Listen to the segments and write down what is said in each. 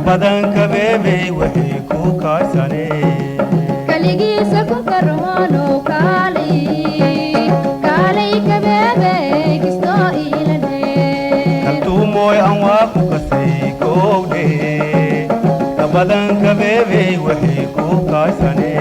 badan ka bebe waxay ku kaasane kaligiisa ku karono kaalay ka bebe kisto ilade kaltuumoy aan waa ku kasay koowde ka badan ka bebe waxay ku kaasane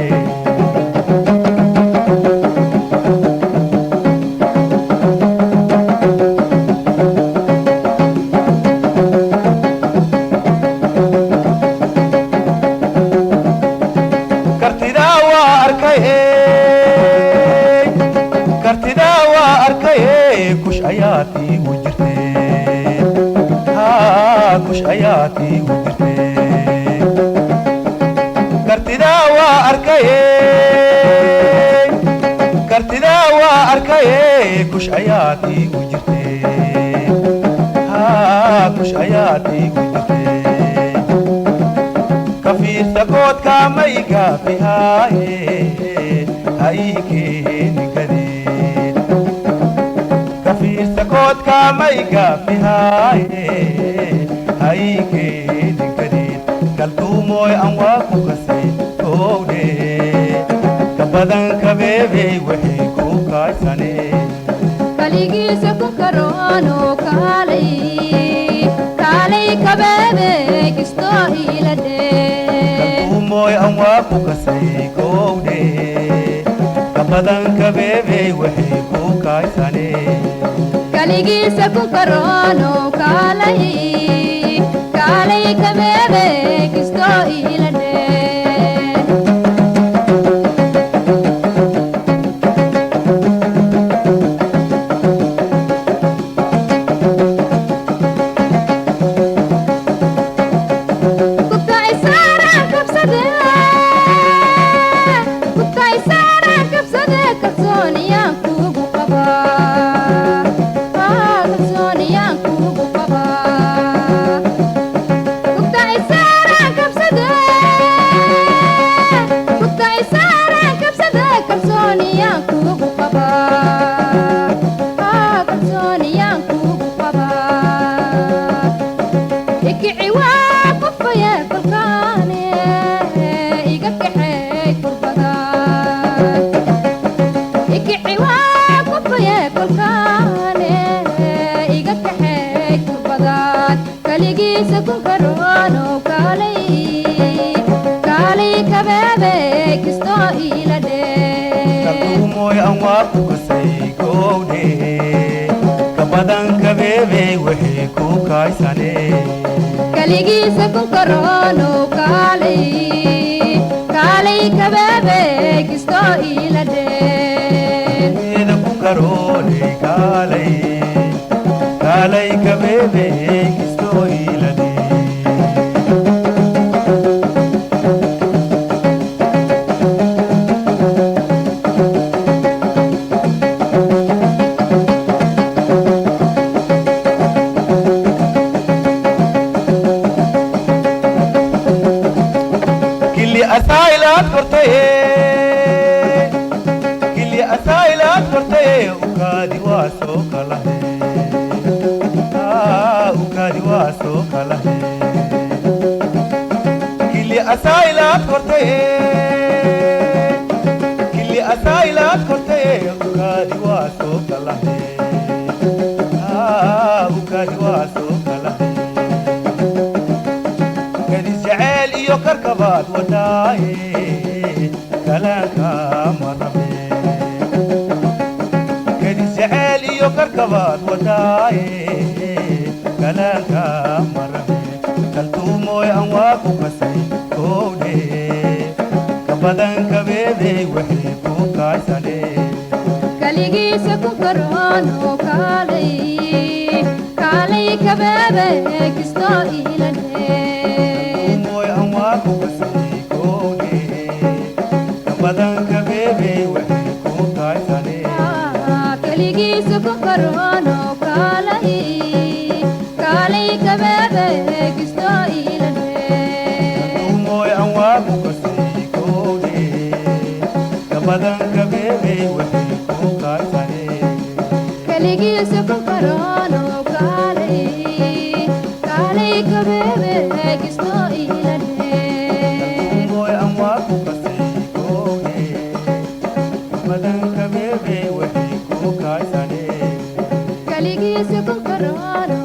kush ayaati wujirte ha kush ayaati wujirte kartida wa arkaye kush ayaati wujirte ha kush ayaati wujirte kafir sakot ka maiga fihaye haike nikadi sakot ka maiga fihaye haike nikadid kaltuumoy aan waa ku kasay koowde ka badan ka bebe waxay ku kaasane kaligiisa ku karono kaalay ka bebe kisto ilade kaltuumoy aan waa ku kasay koowde ka badan ka bebe waxay ku kaasane kaligiisa ku karono kaalay ka bebe kisto ilade kaligiisa ku karono kaalay ka bebe kisto ilade kaltuumoy aan waa ku kasay koowde ka badan ka bebe waxay ku kaasane kaligiisa ku karono kaalay ka bebe kisto ilade ku karone kaalay ka bebe kisto ilade asailaad kortaye ukaadi waa soo kalahe ukaadi waa soo kalahe kili asailaad kortaye ukaadi waa soo kalahe ukaadi waa soo kalahe kadis jaceyl iyo karkabaad wadaaye kalaanka marabe kadis jaceyl iyo karkabaad wadaaye galaalka marame kaltuumooy aan waa ku kasay kowdhe ka badan kabeebey wixii ku kaaysane kaligiisa ku karoono kaalay kaalay kabeebe kistoo ila dhee kaltuumooy aan waa ku kasay kowdhe ka badan kabeebey wixii ku kaaysane kaligiisa ku karoono kaalay kaalay kabeebe kistoo ila dhee kaltuumooy aan waa ku kasay kowdhe ka badan kabeebey wixii ku kaaysane kaligiisa ku karoono kaalay kaalay kabeebe kistoo ila dhee kaltuumooy aan waa ku kasay kowdhe ka badan kabeebey wixii ku kaaysane kaligiisa ku karoono